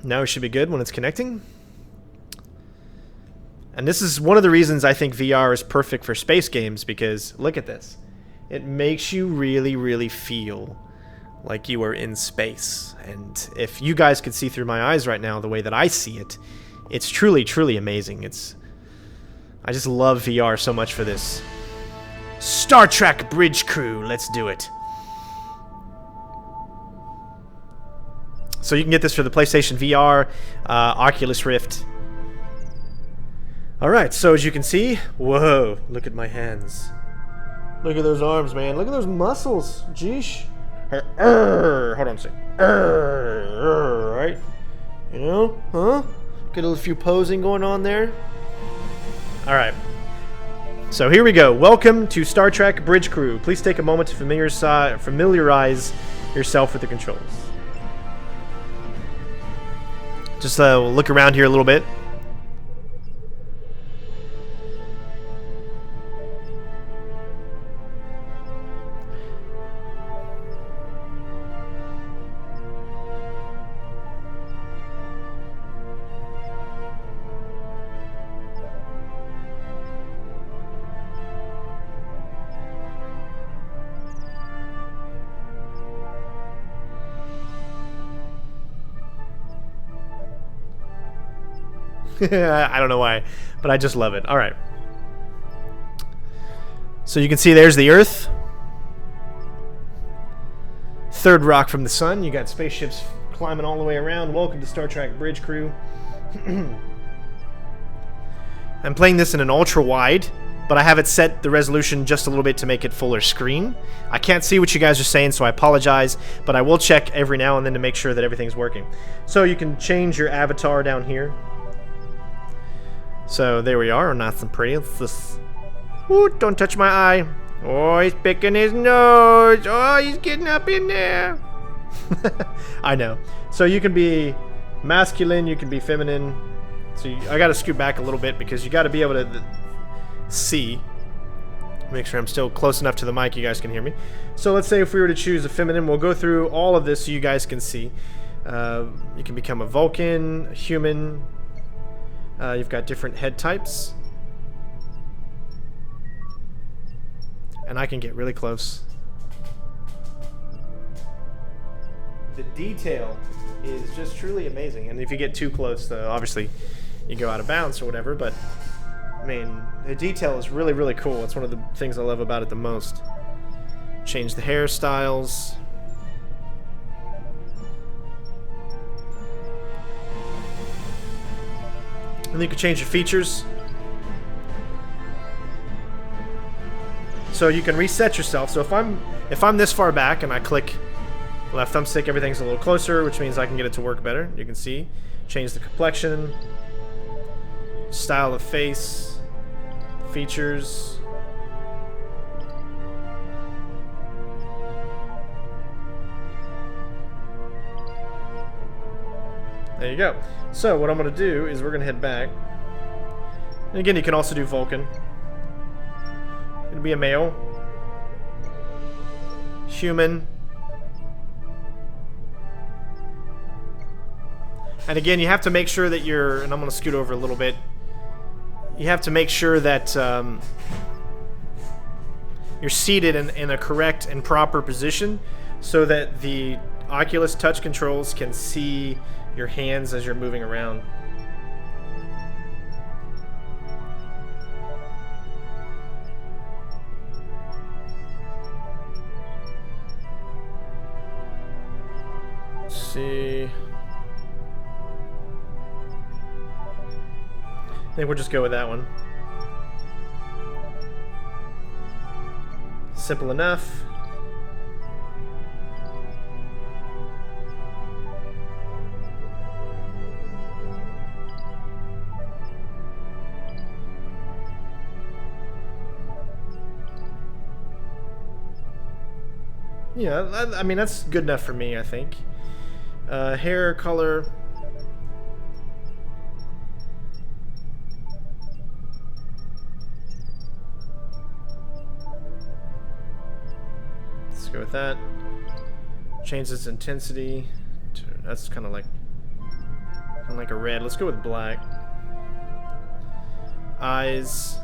Now it should be good when it's connecting. And this is one of the reasons I think VR is perfect for space games, because look at this. It makes you really, really feel like you are in space. And if you guys could see through my eyes right now the way that I see it, it's truly, truly amazing. I just love VR so much for this. Star Trek Bridge Crew, let's do it. So you can get this for the PlayStation VR, Oculus Rift. Alright, so as you can see, whoa, look at my hands. Look at those arms, man. Look at those muscles. Jeesh. Hold on a second. Right? You know? Huh? Get a few posing going on there. Alright. So here we go. Welcome to Star Trek Bridge Crew. Please take a moment to familiarize yourself with the controls. Just look around here a little bit. I don't know why, but I just love it. Alright. So you can see there's the Earth. Third rock from the sun. You got spaceships climbing all the way around. Welcome to Star Trek Bridge Crew. I'm playing this in an ultra-wide, but I have it set the resolution just a little bit to make it fuller screen. I can't see what you guys are saying, so I apologize, but I will check every now and then to make sure that everything's working. So you can change your avatar down here. So there we are, nice and pretty. It's this. Ooh, don't touch my eye. Oh, he's picking his nose. Oh, he's getting up in there. I know. So you can be masculine, you can be feminine. So I got to scoot back a little bit because you got to be able to see. Make sure I'm still close enough to the mic you guys can hear me. So let's say if we were to choose a feminine, we'll go through all of this so you guys can see. You can become a Vulcan, a human. You've got different head types. And I can get really close. The detail is just truly amazing. And if you get too close, obviously you go out of bounds or whatever. But, I mean, the detail is really, really cool. It's one of the things I love about it the most. Change the hairstyles. And then you can change the features. So you can reset yourself. So if I'm this far back and I click left thumbstick, everything's a little closer, which means I can get it to work better. You can see. Change the complexion, style of face, features. There you go. So what I'm going to do is we're going to head back. And again, you can also do Vulcan. It'll be a male. Human. And again, you have to make sure that you're, and I'm going to scoot over a little bit. You have to make sure that you're seated in a correct and proper position so that the Oculus touch controls can see your hands as you're moving around. Let's see. I think we'll just go with that one. Simple enough. Yeah, I mean, that's good enough for me, I think. Hair color. Let's go with that. Change its intensity. That's kind of like And like a red. Let's go with black. Eyes.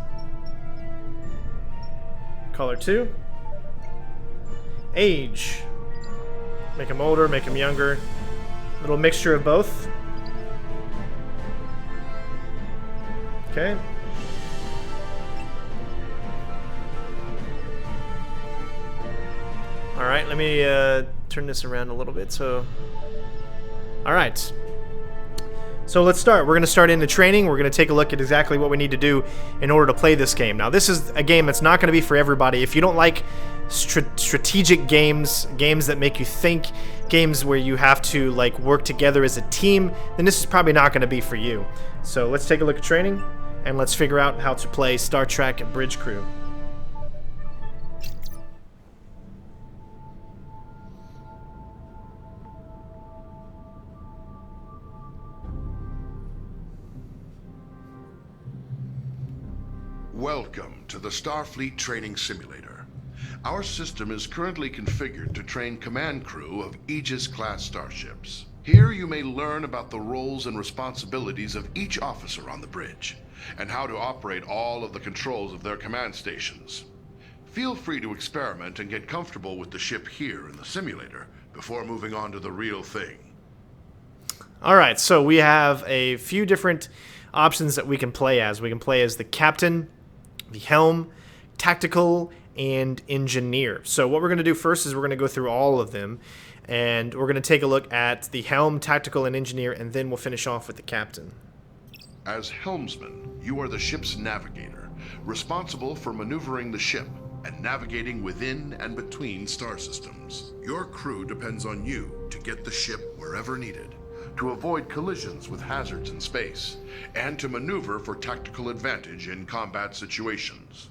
Color 2. Age. Make him older, make him younger. Little mixture of both. Okay. Alright, let me turn this around a little bit. So, alright. So let's start. We're going to start into training. We're going to take a look at exactly what we need to do in order to play this game. Now, this is a game that's not going to be for everybody. If you don't like strategic games, games that make you think, games where you have to like work together as a team, then this is probably not going to be for you. So let's take a look at training, and let's figure out how to play Star Trek Bridge Crew. Welcome to the Starfleet Training Simulator. Our system is currently configured to train command crew of Aegis-class starships. Here you may learn about the roles and responsibilities of each officer on the bridge, and how to operate all of the controls of their command stations. Feel free to experiment and get comfortable with the ship here in the simulator before moving on to the real thing. Alright, so we have a few different options that we can play as. We can play as the captain, the helm, tactical, and engineer. So what we're going to do first is we're going to go through all of them, and we're going to take a look at the helm, tactical, and engineer, and then we'll finish off with the captain. As helmsman, you are the ship's navigator, responsible for maneuvering the ship and navigating within and between star systems. Your crew depends on you to get the ship wherever needed, to avoid collisions with hazards in space, and to maneuver for tactical advantage in combat situations.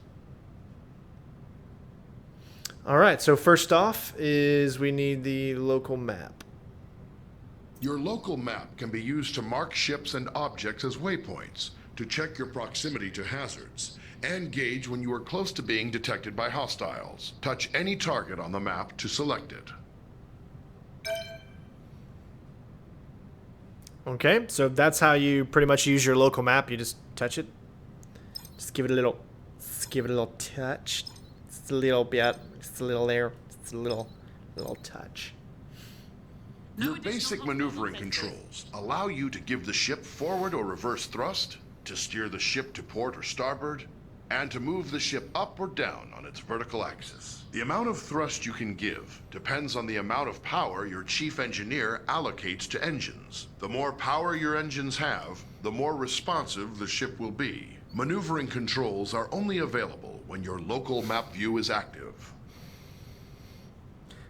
Alright, so first off is we need the local map. Your local map can be used to mark ships and objects as waypoints, to check your proximity to hazards, and gauge when you are close to being detected by hostiles. Touch any target on the map to select it. Okay, so that's how you pretty much use your local map. You just touch it. Just give it a little touch. Just a little bit. Just a little there. Just a little touch. Your basic maneuvering controls allow you to give the ship forward or reverse thrust, to steer the ship to port or starboard, and to move the ship up or down on its vertical axis. The amount of thrust you can give depends on the amount of power your chief engineer allocates to engines. The more power your engines have, the more responsive the ship will be. Maneuvering controls are only available when your local map view is active.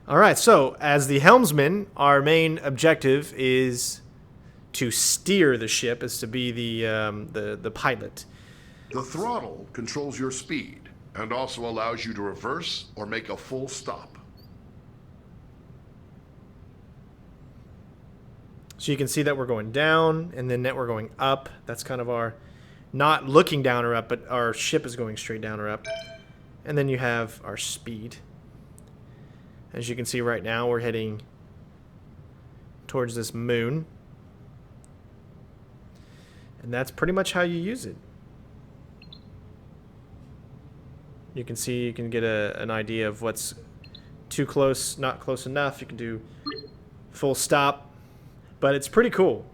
Alright, so as the helmsman, our main objective is to steer the ship, is to be the pilot. The throttle controls your speed and also allows you to reverse or make a full stop. So you can see that we're going down, and then that we're going up. That's kind of our, not looking down or up, but our ship is going straight down or up. And then you have our speed. As you can see right now, we're heading towards this moon. And that's pretty much how you use it. You can see, you can get an idea of what's too close, not close enough. You can do full stop, but it's pretty cool.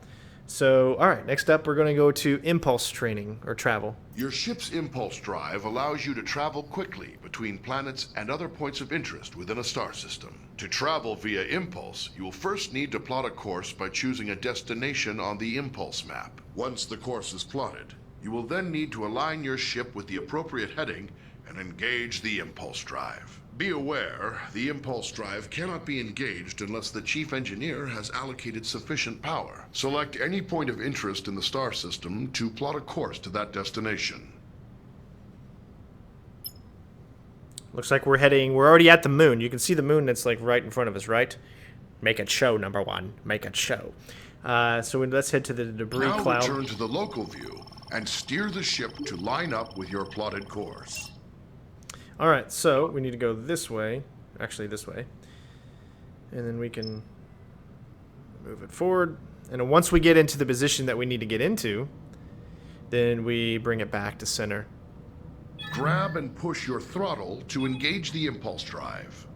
So, alright, next up we're going to go to impulse training, or travel. Your ship's impulse drive allows you to travel quickly between planets and other points of interest within a star system. To travel via impulse, you will first need to plot a course by choosing a destination on the impulse map. Once the course is plotted, you will then need to align your ship with the appropriate heading and engage the impulse drive. Be aware, the impulse drive cannot be engaged unless the chief engineer has allocated sufficient power. Select any point of interest in the star system to plot a course to that destination. Looks like we're already at the moon. You can see the moon that's like right in front of us, right? Make it show, number one. Make it show. So let's head to the debris cloud. Now return to the local view and steer the ship to line up with your plotted course. Alright, so we need to go this way. Actually, this way. And then we can move it forward. And once we get into the position that we need to get into, then we bring it back to center. Grab and push your throttle to engage the impulse drive.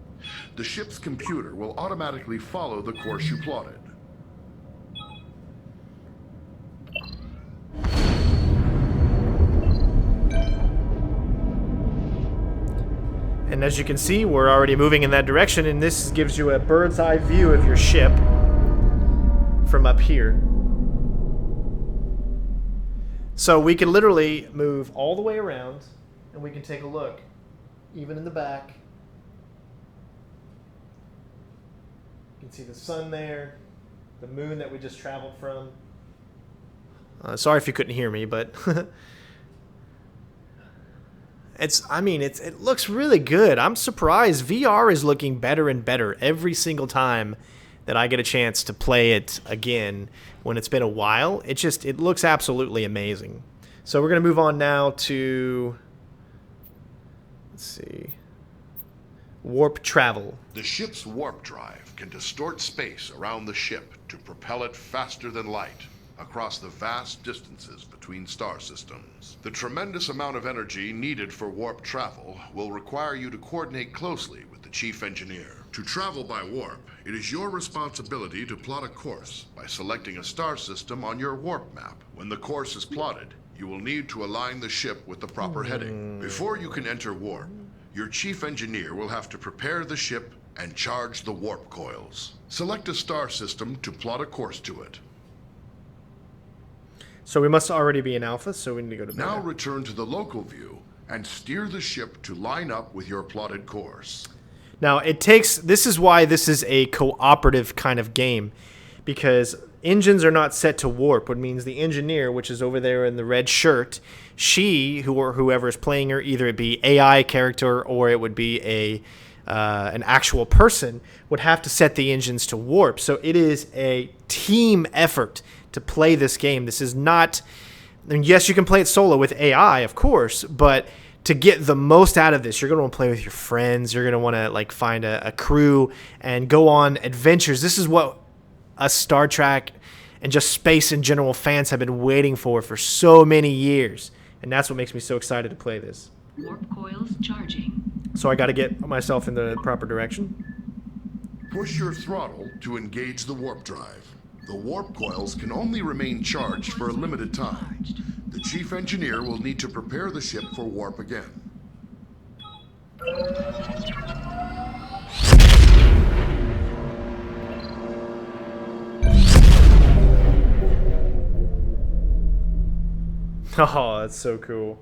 The ship's computer will automatically follow the course you plotted. And as you can see, we're already moving in that direction, and this gives you a bird's eye view of your ship from up here. So we can literally move all the way around, and we can take a look, even in the back. You can see the sun there, the moon that we just traveled from. Sorry if you couldn't hear me, but it looks really good. I'm surprised. VR is looking better and better every single time that I get a chance to play it again when it's been a while. It looks absolutely amazing. So we're going to move on now to, let's see, warp travel. The ship's warp drive can distort space around the ship to propel it faster than light across the vast distances between star systems. The tremendous amount of energy needed for warp travel will require you to coordinate closely with the chief engineer. To travel by warp, it is your responsibility to plot a course by selecting a star system on your warp map. When the course is plotted, you will need to align the ship with the proper heading. Before you can enter warp, your chief engineer will have to prepare the ship and charge the warp coils. Select a star system to plot a course to it. So we must already be in alpha, so we need to go to beta. Now return to the local view and steer the ship to line up with your plotted course. Now, this is why this is a cooperative kind of game, because engines are not set to warp, which means the engineer, which is over there in the red shirt, or whoever is playing her, either it be AI character or it would be an actual person, would have to set the engines to warp. So it is a team effort to play this game. This is not, and yes, you can play it solo with AI, of course, but to get the most out of this, you're going to want to play with your friends. You're going to want to find a crew and go on adventures. This is what us Star Trek and just space in general fans have been waiting for so many years, and that's what makes me so excited to play this. Warp coils charging. So I got to get myself in the proper direction. Push your throttle to engage the warp drive. The warp coils can only remain charged for a limited time. The chief engineer will need to prepare the ship for warp again. Oh, that's so cool.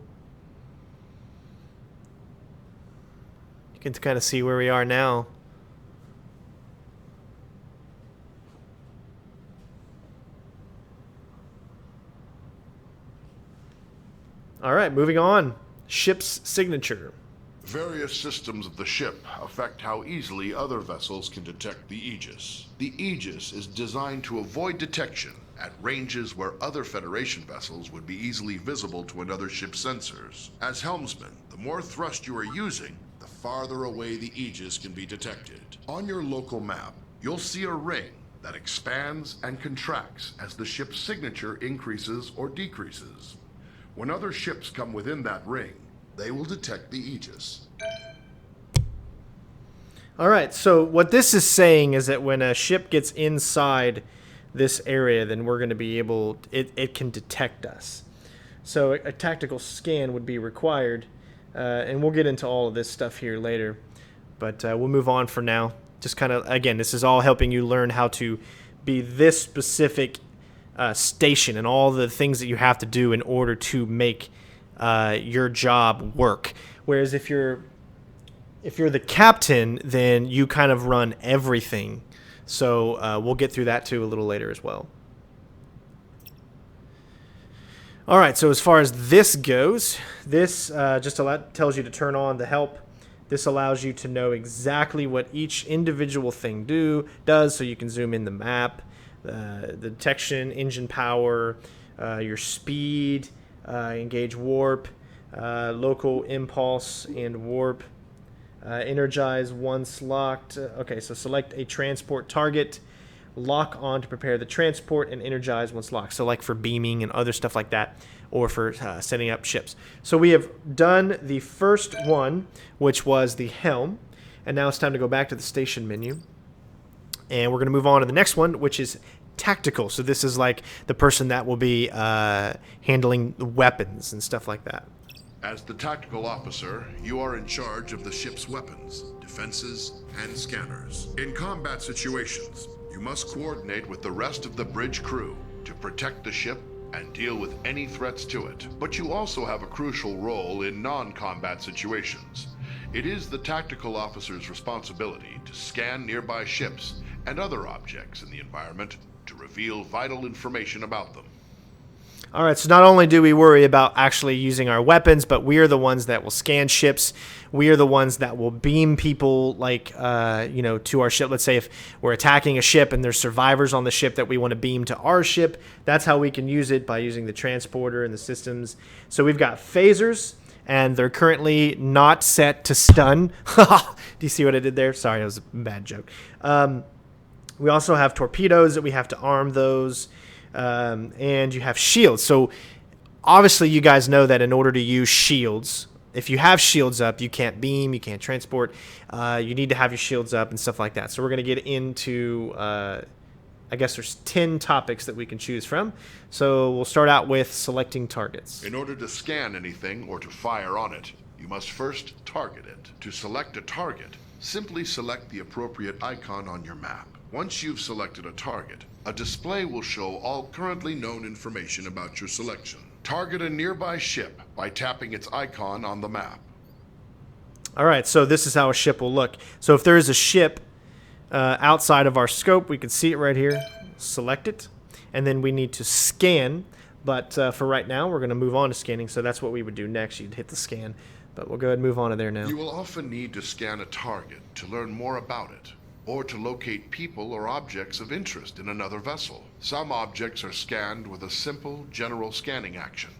You can kind of see where we are now. All right, moving on. Ship's signature. Various systems of the ship affect how easily other vessels can detect the Aegis. The Aegis is designed to avoid detection at ranges where other Federation vessels would be easily visible to another ship's sensors. As helmsman, the more thrust you are using, the farther away the Aegis can be detected. On your local map, you'll see a ring that expands and contracts as the ship's signature increases or decreases. When other ships come within that ring, they will detect the Aegis. All right, so what this is saying is that when a ship gets inside this area, then we're going to be able, it can detect us. So a tactical scan would be required, and we'll get into all of this stuff here later. But we'll move on for now. Just kind of, again, this is all helping you learn how to be this specific station and all the things that you have to do in order to make your job work. Whereas if you're the captain, then you kind of run everything. So we'll get through that too a little later as well. All right, so as far as this goes, this just tells you to turn on the help. This allows you to know exactly what each individual thing does, so you can zoom in the map. The detection, engine power, your speed, engage warp, local impulse and warp, energize once locked. Okay, so select a transport target, lock on to prepare the transport and energize once locked. So like for beaming and other stuff like that, or for setting up ships. So we have done the first one, which was the helm. And now it's time to go back to the station menu. And we're going to move on to the next one, which is tactical. So this is like the person that will be handling the weapons and stuff like that. As the tactical officer, you are in charge of the ship's weapons, defenses, and scanners. In combat situations, you must coordinate with the rest of the bridge crew to protect the ship and deal with any threats to it. But you also have a crucial role in non-combat situations. It is the tactical officer's responsibility to scan nearby ships and other objects in the environment to reveal vital information about them. All right, so not only do we worry about actually using our weapons, but we are the ones that will scan ships. We are the ones that will beam people, like, to our ship. Let's say if we're attacking a ship and there's survivors on the ship that we want to beam to our ship, that's how we can use it, by using the transporter and the systems. So we've got phasers, and they're currently not set to stun. Do you see what I did there? Sorry, that was a bad joke. We also have torpedoes that we have to arm those. And you have shields. So obviously you guys know that in order to use shields, if you have shields up, you can't beam, you can't transport. You need to have your shields up and stuff like that. So we're going to get into, I guess there's 10 topics that we can choose from. So we'll start out with selecting targets. In order to scan anything or to fire on it, you must first target it. To select a target, simply select the appropriate icon on your map. Once you've selected a target, a display will show all currently known information about your selection. Target a nearby ship by tapping its icon on the map. All right, so this is how a ship will look. So if there is a ship outside of our scope, we can see it right here. Select it, and then we need to scan. But for right now, we're going to move on to scanning, so that's what we would do next. You'd hit the scan, but we'll go ahead and move on to there now. You will often need to scan a target to learn more about it, or to locate people or objects of interest in another vessel. Some objects are scanned with a simple, general scanning action.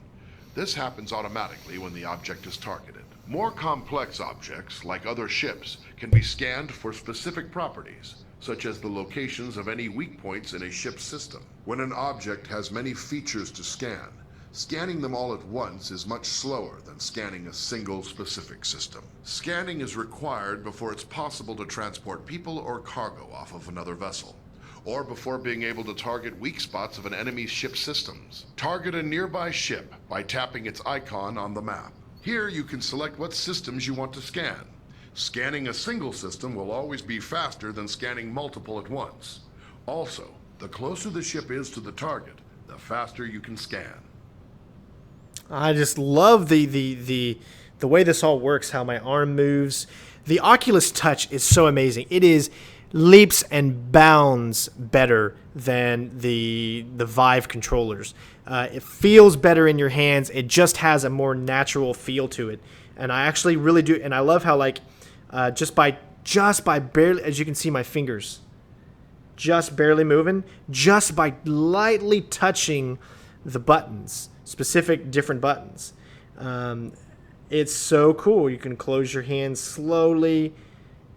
This happens automatically when the object is targeted. More complex objects, like other ships, can be scanned for specific properties, such as the locations of any weak points in a ship's system. When an object has many features to scan, scanning them all at once is much slower than scanning a single specific system. Scanning is required before it's possible to transport people or cargo off of another vessel, or before being able to target weak spots of an enemy's ship systems. Target a nearby ship by tapping its icon on the map. Here you can select what systems you want to scan. Scanning a single system will always be faster than scanning multiple at once. Also, the closer the ship is to the target, the faster you can scan. I just love the way this all works, how my arm moves. The Oculus Touch is so amazing. It is leaps and bounds better than the Vive controllers. It feels better in your hands. It just has a more natural feel to it. And I actually really do. And I love how, like, just by barely, as you can see my fingers, just barely moving, just by lightly touching the buttons, specific different buttons. It's so cool. You can close your hands slowly.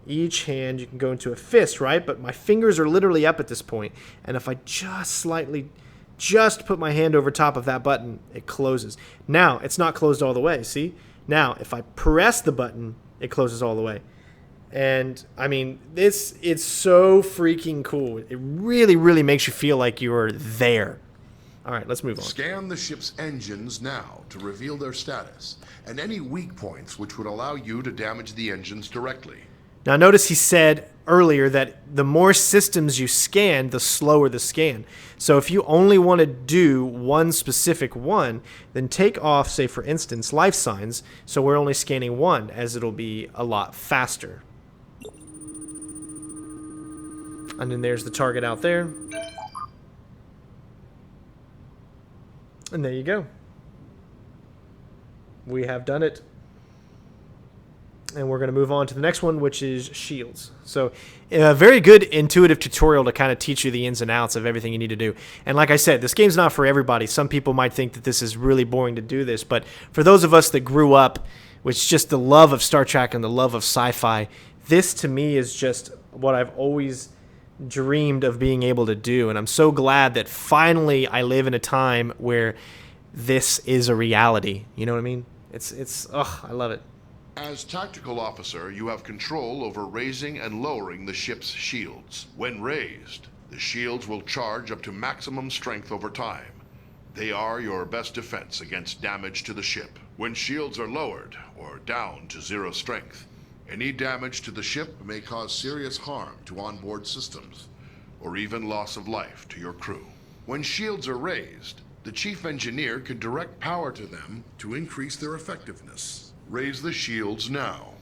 Each hand you can go into a fist, right? But my fingers are literally up at this point, and if I just put my hand over top of that button, it closes. Now it's not closed all the way. See? Now if I press the button, it closes all the way. And I mean, it's so freaking cool. It really, really makes you feel like you're there. All right, let's move on. Scan the ship's engines now to reveal their status, and any weak points which would allow you to damage the engines directly. Now notice he said earlier that the more systems you scan, the slower the scan. So if you only want to do one specific one, then take off, say for instance, life signs, so we're only scanning one, as it'll be a lot faster. And then there's the target out there. And there you go. We have done it. And we're going to move on to the next one, which is shields. So a very good intuitive tutorial to kind of teach you the ins and outs of everything you need to do. And like I said, this game's not for everybody. Some people might think that this is really boring to do this. But for those of us that grew up with just the love of Star Trek and the love of sci-fi, this to me is just what I've always dreamed of being able to do. And I'm so glad that finally I live in a time where this is a reality. You know what I mean? I love it. As tactical officer, you have control over raising and lowering the ship's shields. When raised, the shields will charge up to maximum strength over time. They are your best defense against damage to the ship. When shields are lowered or down to 0 strength, any damage to the ship may cause serious harm to onboard systems, or even loss of life to your crew. When shields are raised, the chief engineer can direct power to them to increase their effectiveness. Raise the shields now.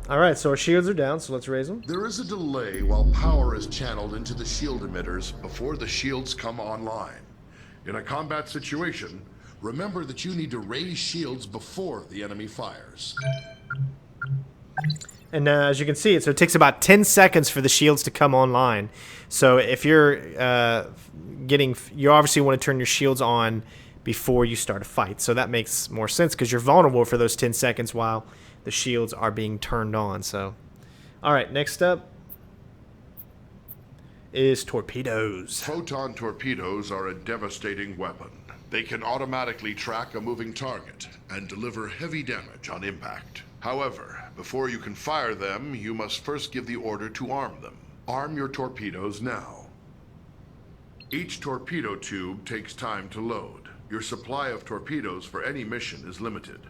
Alright, so our shields are down, so let's raise them. There is a delay while power is channeled into the shield emitters before the shields come online. In a combat situation, remember that you need to raise shields before the enemy fires. And as you can see, so it takes about 10 seconds for the shields to come online. So if you're you obviously want to turn your shields on before you start a fight. So that makes more sense because you're vulnerable for those 10 seconds while the shields are being turned on. So, all right, next up is torpedoes. Photon torpedoes are a devastating weapon. They can automatically track a moving target and deliver heavy damage on impact. However, before you can fire them, you must first give the order to arm them. Arm your torpedoes now. Each torpedo tube takes time to load. Your supply of torpedoes for any mission is limited,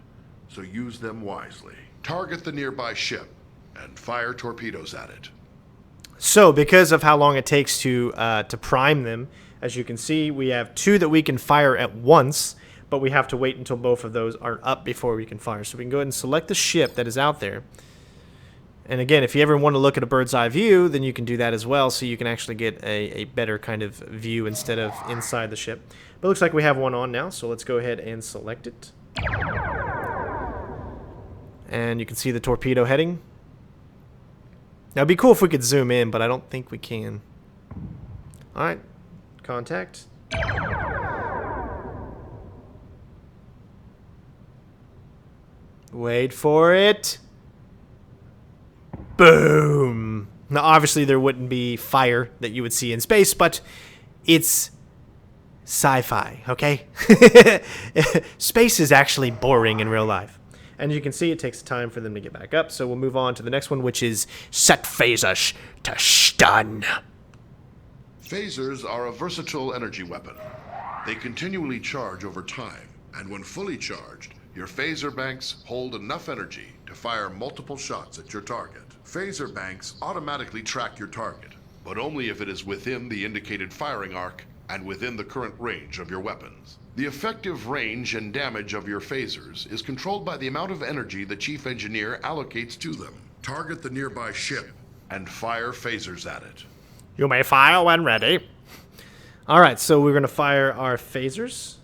so use them wisely. Target the nearby ship and fire torpedoes at it. So, because of how long it takes to prime them, as you can see, we have 2 that we can fire at once, but we have to wait until both of those are up before we can fire. So we can go ahead and select the ship that is out there. And again, if you ever want to look at a bird's eye view, then you can do that as well, so you can actually get a better kind of view instead of inside the ship. But it looks like we have one on now, so let's go ahead and select it. And you can see the torpedo heading. Now, it'd be cool if we could zoom in, but I don't think we can. Alright, contact. Wait for it. Boom. Now, obviously, there wouldn't be fire that you would see in space, but it's sci-fi, okay? Space is actually boring in real life. And you can see it takes time for them to get back up, so we'll move on to the next one, which is set phasers to stun. Phasers are a versatile energy weapon. They continually charge over time, and when fully charged, your phaser banks hold enough energy to fire multiple shots at your target. Phaser banks automatically track your target, but only if it is within the indicated firing arc and within the current range of your weapons. The effective range and damage of your phasers is controlled by the amount of energy the chief engineer allocates to them. Target the nearby ship and fire phasers at it. You may fire when ready. Alright, so we're going to fire our phasers.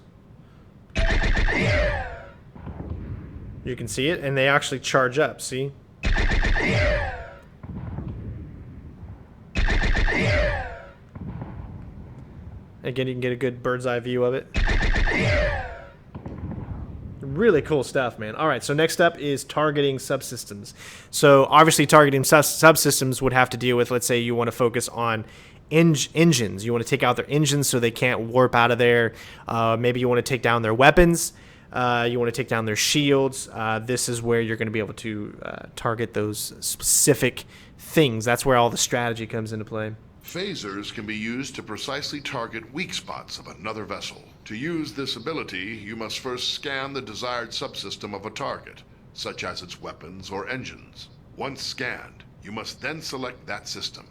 You can see it, and they actually charge up, see? Again, you can get a good bird's eye view of it. Really cool stuff, man. Alright, so next up is targeting subsystems. So, obviously, targeting subsystems would have to deal with, let's say you want to focus on engines. You want to take out their engines so they can't warp out of there. Maybe you want to take down their weapons. You want to take down their shields. This is where you're going to be able to target those specific things. That's where all the strategy comes into play. Phasers can be used to precisely target weak spots of another vessel. To use this ability, you must first scan the desired subsystem of a target, such as its weapons or engines. Once scanned, you must then select that system.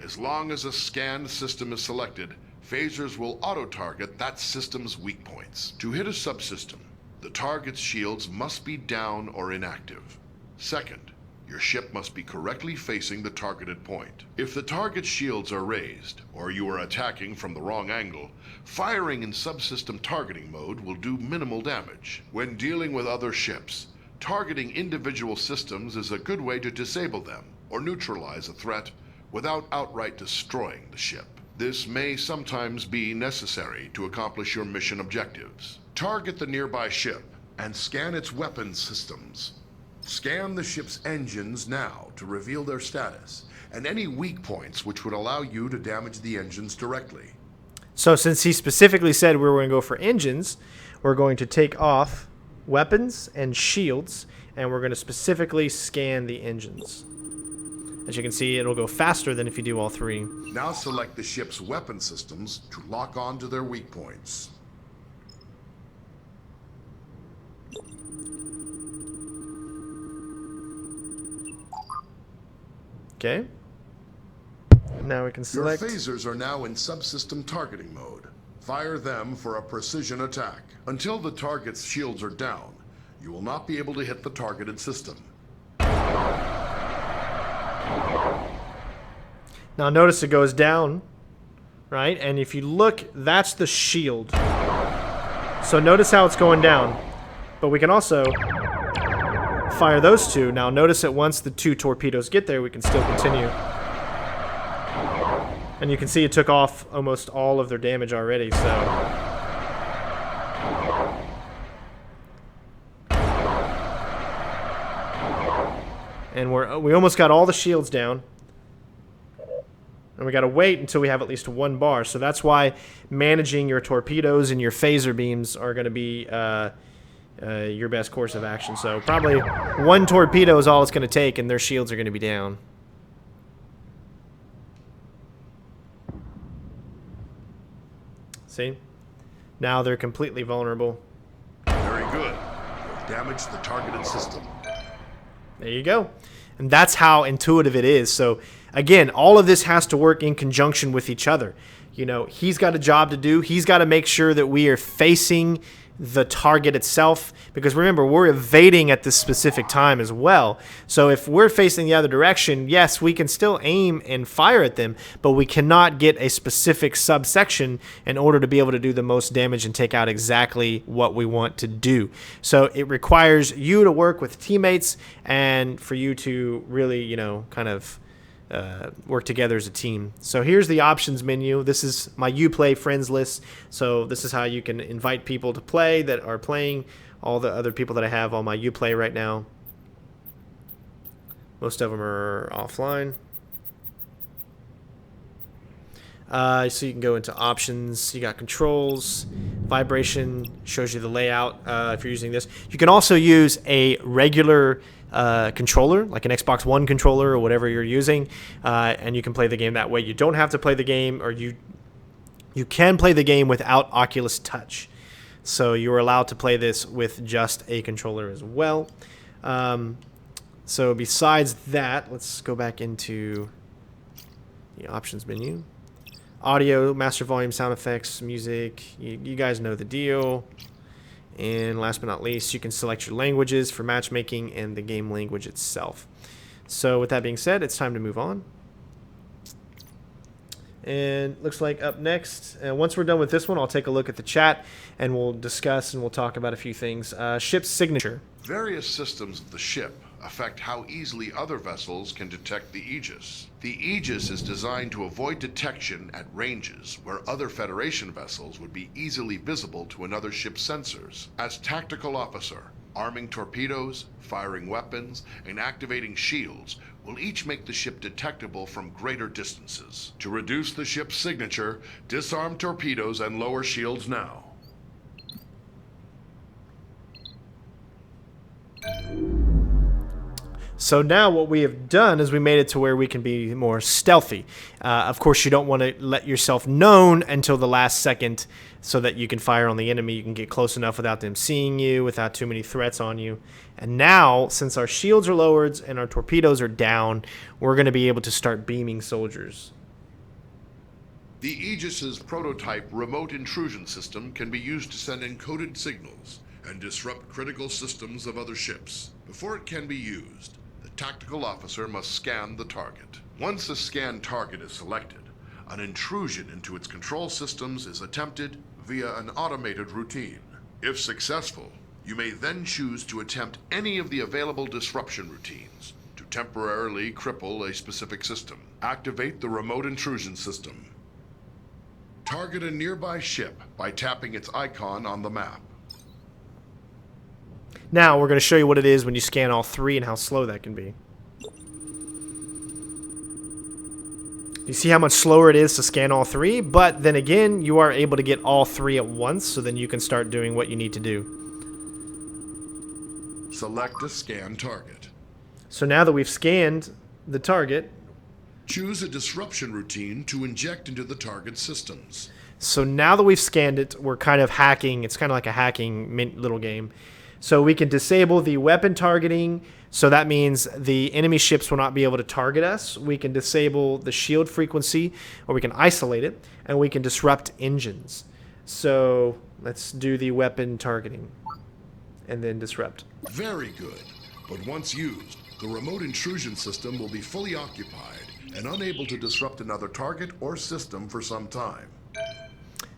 As long as a scanned system is selected, phasers will auto-target that system's weak points. To hit a subsystem, the target's shields must be down or inactive. Second, your ship must be correctly facing the targeted point. If the target's shields are raised, or you are attacking from the wrong angle, firing in subsystem targeting mode will do minimal damage. When dealing with other ships, targeting individual systems is a good way to disable them or neutralize a threat without outright destroying the ship. This may sometimes be necessary to accomplish your mission objectives. Target the nearby ship and scan its weapons systems. Scan the ship's engines now to reveal their status. and any weak points which would allow you to damage the engines directly. So since he specifically said we were going to go for engines, we're going to take off weapons and shields, and we're going to specifically scan the engines. As you can see, it'll go faster than if you do all three. Now select the ship's weapon systems to lock on to their weak points. Okay. Now we can Your select. phasers are now in subsystem targeting mode. Fire them for a precision attack. Until the target's shields are down, you will not be able to hit the targeted system. Now notice it goes down, right? And if you look, that's the shield. So notice how it's going down. But we can also fire those two. Now notice that once the two torpedoes get there, we can still continue. And you can see it took off almost all of their damage already, so. And we almost got all the shields down. And we gotta wait until we have at least one bar. So that's why managing your torpedoes and your phaser beams are gonna be your best course of action. So probably one torpedo is all it's gonna take, and their shields are gonna be down. See? Now they're completely vulnerable. Very good. You have damaged the targeted system. There you go. And that's how intuitive it is. So again, all of this has to work in conjunction with each other. You know, he's got a job to do. He's got to make sure that we are facing the target itself, because remember, we're evading at this specific time as well. So if we're facing the other direction, yes, we can still aim and fire at them, but we cannot get a specific subsection in order to be able to do the most damage and take out exactly what we want to do. So it requires you to work with teammates and for you to really, you know, kind of work together as a team. So here's the options menu. This is my Uplay friends list. So this is how you can invite people to play that are playing. All the other people that I have on my Uplay right now. Most of them are offline. So you can go into options. You got controls, vibration, shows you the layout if you're using this. You can also use a regular controller, like an Xbox One controller or whatever you're using, and you can play the game that way. You don't have to play the game, or you can play the game without Oculus Touch. So you're allowed to play this with just a controller as well. So besides that, let's go back into the options menu. Audio, master volume, sound effects, music. You guys know the deal. And last but not least, you can select your languages for matchmaking and the game language itself. So with that being said, it's time to move on. And looks like up next, once we're done with this one, I'll take a look at the chat and we'll discuss and we'll talk about a few things. Ship's signature. Various systems of the ship affect how easily other vessels can detect the Aegis. The Aegis is designed to avoid detection at ranges where other Federation vessels would be easily visible to another ship's sensors. As tactical officer, arming torpedoes, firing weapons, and activating shields will each make the ship detectable from greater distances. To reduce the ship's signature, disarm torpedoes and lower shields now. So now what we have done is we made it to where we can be more stealthy. Of course, you don't want to let yourself known until the last second so that you can fire on the enemy. You can get close enough without them seeing you, without too many threats on you. And now, since our shields are lowered and our torpedoes are down, we're going to be able to start beaming soldiers. The Aegis's prototype remote intrusion system can be used to send encoded signals and disrupt critical systems of other ships. Before it can be used, the tactical officer must scan the target. Once a scanned target is selected, an intrusion into its control systems is attempted via an automated routine. If successful, you may then choose to attempt any of the available disruption routines to temporarily cripple a specific system. Activate the remote intrusion system. Target a nearby ship by tapping its icon on the map. Now we're going to show you what it is when you scan all three and how slow that can be. You see how much slower it is to scan all three, but then again, you are able to get all three at once, so then you can start doing what you need to do. Select a scan target. So now that we've scanned the target, choose a disruption routine to inject into the target systems. So now that we've scanned it, we're kind of hacking. It's kind of like a hacking little game. So we can disable the weapon targeting. So that means the enemy ships will not be able to target us. We can disable the shield frequency, or we can isolate it, and we can disrupt engines. So let's do the weapon targeting and then disrupt. Very good. But once used, the remote intrusion system will be fully occupied and unable to disrupt another target or system for some time.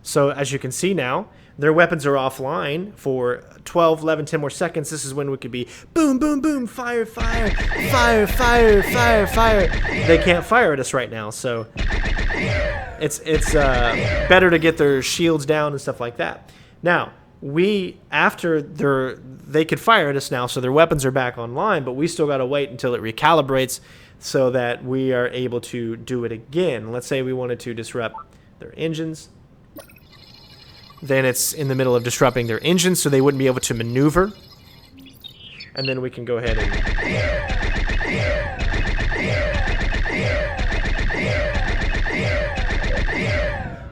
So as you can see now, their weapons are offline for 12, 11, 10 more seconds. This is when we could be boom, boom, boom, fire, fire, fire, fire, fire, fire. They can't fire at us right now, so it's better to get their shields down and stuff like that. Now, after they could fire at us now, so their weapons are back online, but we still got to wait until it recalibrates so that we are able to do it again. Let's say we wanted to disrupt their engines. Then it's in the middle of disrupting their engines, so they wouldn't be able to maneuver. And then we can go ahead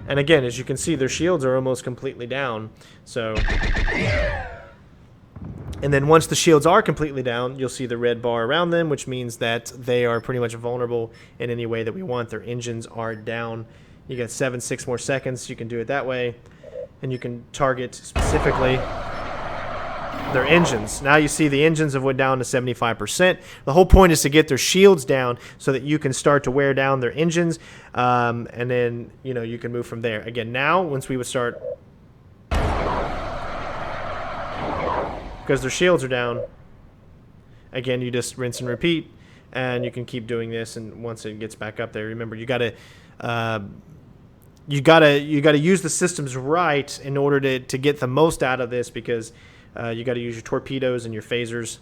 and again, as you can see, their shields are almost completely down. So, and then once the shields are completely down, you'll see the red bar around them, which means that they are pretty much vulnerable in any way that we want. Their engines are down. You got 6 more seconds. You can do it that way. And you can target specifically their engines. Now you see the engines have went down to 75%. The whole point is to get their shields down so that you can start to wear down their engines, and then you can move from there. Again, now once we would start, because their shields are down, again you just rinse and repeat, and you can keep doing this. And once it gets back up there, remember you gotta use the systems right in order to get the most out of this, because you got to use your torpedoes and your phasers.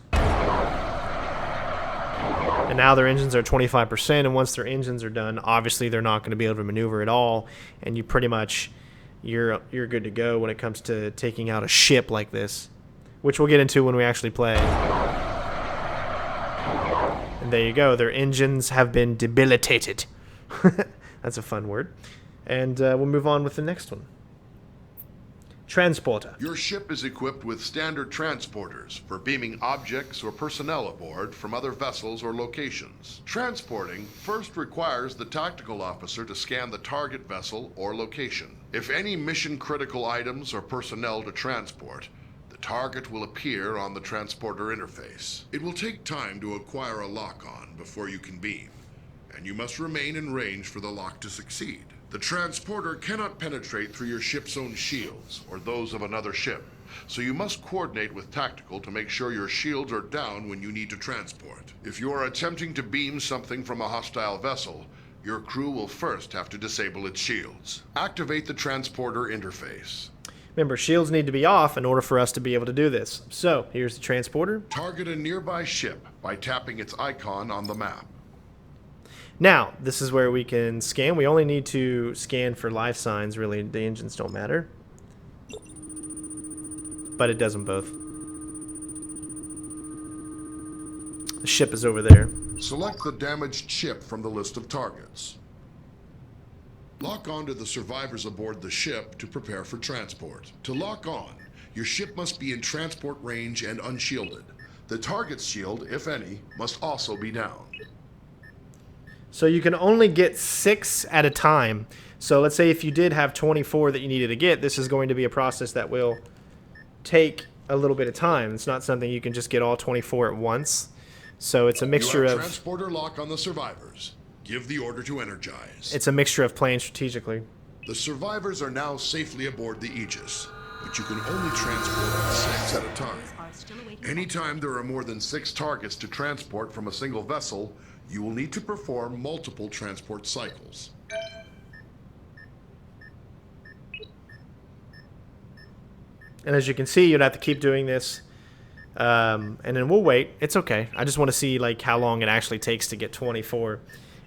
And now their engines are 25%, and once their engines are done, obviously they're not going to be able to maneuver at all, and you pretty much you're good to go when it comes to taking out a ship like this, which we'll get into when we actually play. And there you go, their engines have been debilitated. That's a fun word. And we'll move on with the next one. Transporter. Your ship is equipped with standard transporters for beaming objects or personnel aboard from other vessels or locations. Transporting first requires the tactical officer to scan the target vessel or location. If any mission-critical items or personnel to transport, the target will appear on the transporter interface. It will take time to acquire a lock-on before you can beam, and you must remain in range for the lock to succeed. The transporter cannot penetrate through your ship's own shields or those of another ship, so you must coordinate with tactical to make sure your shields are down when you need to transport. If you are attempting to beam something from a hostile vessel, your crew will first have to disable its shields. Activate the transporter interface. Remember, shields need to be off in order for us to be able to do this. So, here's the transporter. Target a nearby ship by tapping its icon on the map. Now, this is where we can scan. We only need to scan for life signs, really. The engines don't matter. But it does them both. The ship is over there. Select the damaged ship from the list of targets. Lock on to the survivors aboard the ship to prepare for transport. To lock on, your ship must be in transport range and unshielded. The target's shield, if any, must also be down. So you can only get 6 at a time. So let's say if you did have 24 that you needed to get, this is going to be a process that will take a little bit of time. It's not something you can just get all 24 at once. So it's a mixture of... transporter lock on the survivors. Give the order to energize. It's a mixture of playing strategically. The survivors are now safely aboard the Aegis, but you can only transport 6 at a time. Anytime there are more than 6 targets to transport from a single vessel, you will need to perform multiple transport cycles. And as you can see, you'd have to keep doing this. And then we'll wait. It's okay. I just want to see like how long it actually takes to get 24.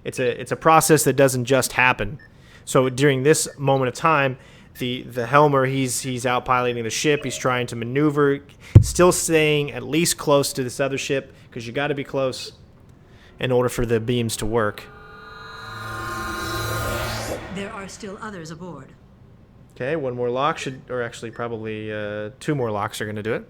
It's a process that doesn't just happen. So during this moment of time, the helmer, he's out piloting the ship. He's trying to maneuver, still staying at least close to this other ship, because you got to be close in order for the beams to work. There are still others aboard. Okay, one more lock or actually probably 2 more locks are going to do it.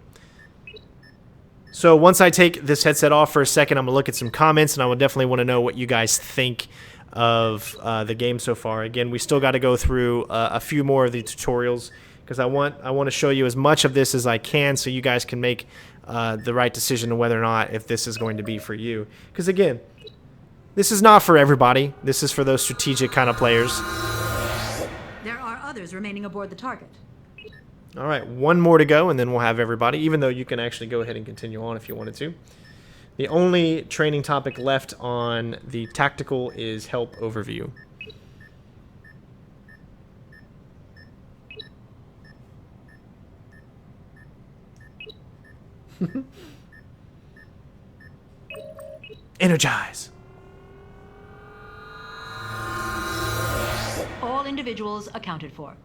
So once I take this headset off for a second, I'm going to look at some comments, and I would definitely want to know what you guys think of the game so far. Again, we still got to go through a few more of the tutorials, because I want to show you as much of this as I can, so you guys can make the right decision on whether or not if this is going to be for you. Because again, this is not for everybody. This is for those strategic kind of players. There are others remaining aboard the target. All right, 1 more to go, and then we'll have everybody, even though you can actually go ahead and continue on if you wanted to. The only training topic left on the tactical is help overview. Energize. All individuals accounted for.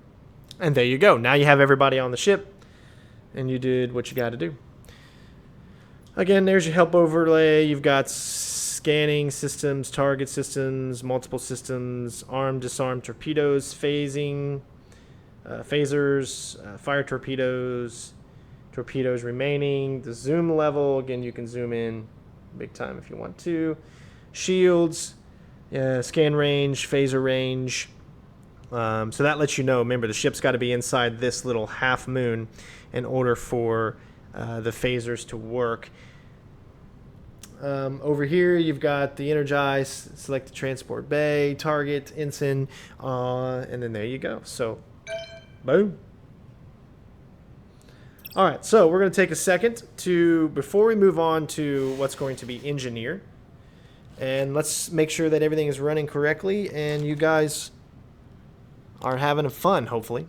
And there you go. Now you have everybody on the ship, and you did what you got to do. Again, there's your help overlay. You've got scanning systems, target systems, multiple systems, armed, disarmed torpedoes, phasing, phasers, fire torpedoes, torpedoes remaining, the zoom level. Again, you can zoom in big time if you want to. Shields, scan range, phaser range. So that lets you know, remember, the ship's got to be inside this little half moon in order for the phasers to work. Over here, you've got the energize, select the transport bay, target, ensign, and then there you go. So, boom. All right, so we're going to take a second before we move on to what's going to be engineer, and let's make sure that everything is running correctly and you guys are having fun, hopefully.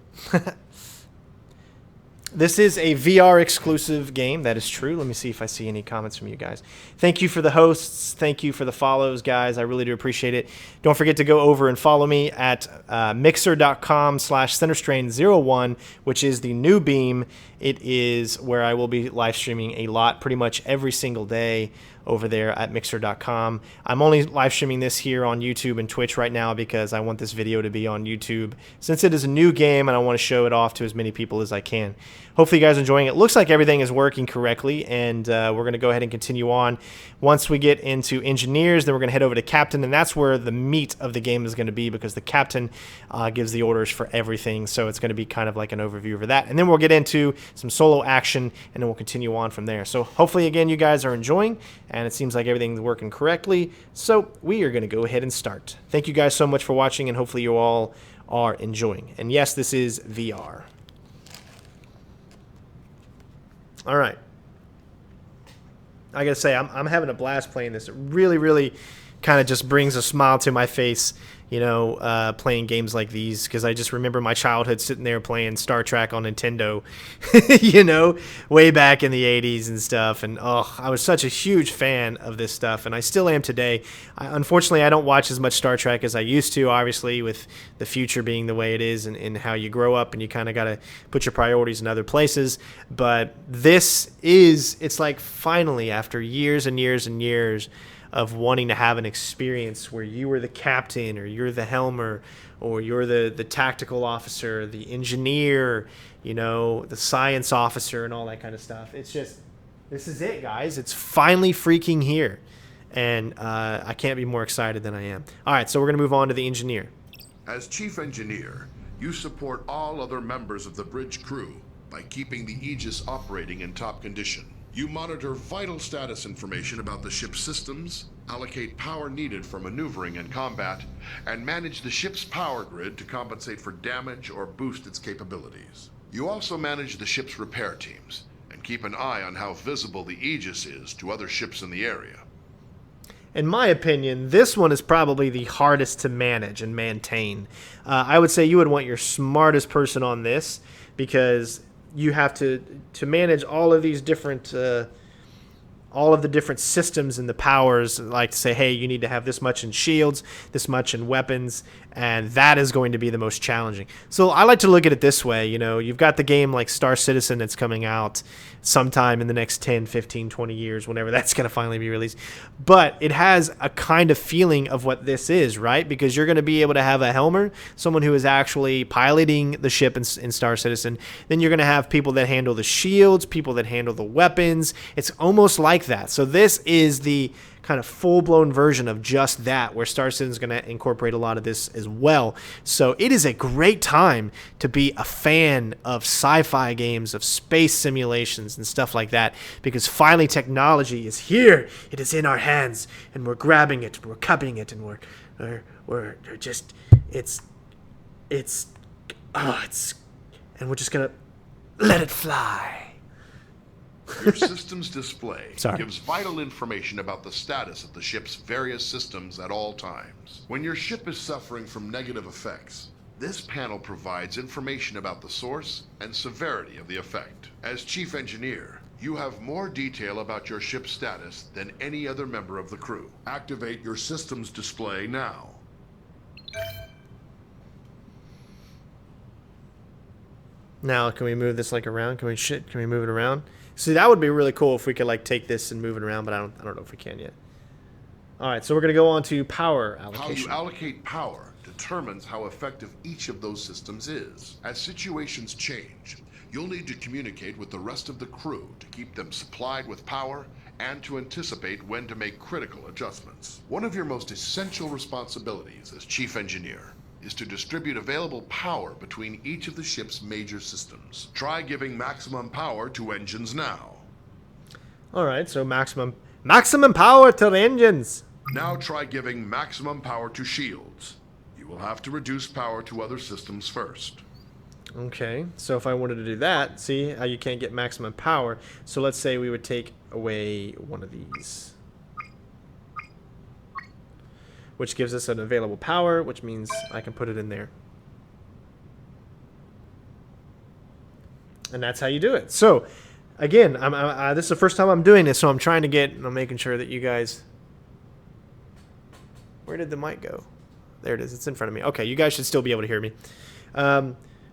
This is a VR exclusive game. That is true. Let me see if I see any comments from you guys. Thank you for the hosts. Thank you for the follows, guys. I really do appreciate it. Don't forget to go over and follow me at mixer.com/CenterStrain01, which is the new beam. It is where I will be live streaming a lot, pretty much every single day over there at mixer.com. I'm only live streaming this here on YouTube and Twitch right now because I want this video to be on YouTube, since it is a new game and I want to show it off to as many people as I can. Hopefully you guys are enjoying it. Looks like everything is working correctly, and we're going to go ahead and continue on. Once we get into engineers, then we're going to head over to captain, and that's where the meat of the game is going to be, because the captain gives the orders for everything. So it's going to be kind of like an overview over that, and then we'll get into some solo action, and then we'll continue on from there. So hopefully, again, you guys are enjoying, and it seems like everything's working correctly. So we are going to go ahead and start. Thank you guys so much for watching, and hopefully you all are enjoying. And yes, this is VR. All right. I gotta say, I'm having a blast playing this. It really, really kind of just brings a smile to my face, you know, playing games like these, because I just remember my childhood sitting there playing Star Trek on Nintendo, you know, way back in the 80s and stuff. And, oh, I was such a huge fan of this stuff, and I still am today. Unfortunately, I don't watch as much Star Trek as I used to, obviously, with the future being the way it is, and how you grow up and you kind of got to put your priorities in other places. But this is, it's like finally, after years and years and years of wanting to have an experience where you were the captain, or you're the helmer, or you're the tactical officer, the engineer, you know, the science officer, and all that kind of stuff. It's just, this is it, guys. It's finally freaking here. And I can't be more excited than I am. All right, so we're going to move on to the engineer. As chief engineer, you support all other members of the bridge crew by keeping the Aegis operating in top condition. You monitor vital status information about the ship's systems, allocate power needed for maneuvering and combat, and manage the ship's power grid to compensate for damage or boost its capabilities. You also manage the ship's repair teams and keep an eye on how visible the Aegis is to other ships in the area. In my opinion, this one is probably the hardest to manage and maintain. I would say you would want your smartest person on this, because you have to manage all of these different all of the different systems and the powers, like to say, hey, you need to have this much in shields, this much in weapons, and that is going to be the most challenging. So I like to look at it this way. You know, you've got the game like Star Citizen that's coming out sometime in the next 10, 15, 20 years, whenever that's going to finally be released. But it has a kind of feeling of what this is, right? Because you're going to be able to have a helmer, someone who is actually piloting the ship in Star Citizen. Then you're going to have people that handle the shields, people that handle the weapons. It's almost like that. So this is the kind of full-blown version of just that, where Star Citizen is going to incorporate a lot of this as well. So it is a great time to be a fan of sci-fi games, of space simulations and stuff like that, because finally technology is here. It is in our hands, and we're grabbing it, and we're cupping it, and we're just and we're just gonna let it fly. Your system's display Sorry. gives vital information about the status of the ship's various systems at all times. When your ship is suffering from negative effects, this panel provides information about the source and severity of the effect. As chief engineer, you have more detail about your ship's status than any other member of the crew. Activate your system's display now. Now, can we move this like around? Can we move it around? See, that would be really cool if we could like take this and move it around, but I don't know if we can yet. All right, so we're gonna go on to power allocation. How you allocate power determines how effective each of those systems is. As situations change, you'll need to communicate with the rest of the crew to keep them supplied with power and to anticipate when to make critical adjustments. One of your most essential responsibilities as chief engineer is to distribute available power between each of the ship's major systems. Try giving maximum power to engines now. All right, so maximum power to the engines. Now try giving maximum power to shields. You will have to reduce power to other systems first. Okay, so if I wanted to do that, see how you can't get maximum power. So let's say we would take away one of these, which gives us an available power, which means I can put it in there. And that's how you do it. So, again, this is the first time I'm doing this, so I'm making sure that you guys... Where did the mic go? There it is. It's in front of me. Okay, you guys should still be able to hear me.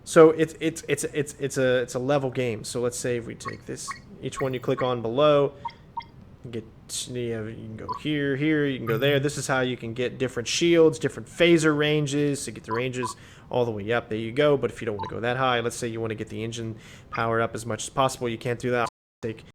So it's a level game. So let's say if we take this, each one you click on below, you can go here, you can go there. This is how you can get different shields, different phaser ranges, to get the ranges all the way up. There you go. But if you don't want to go that high, let's say you want to get the engine power up as much as possible, you can't do that. Take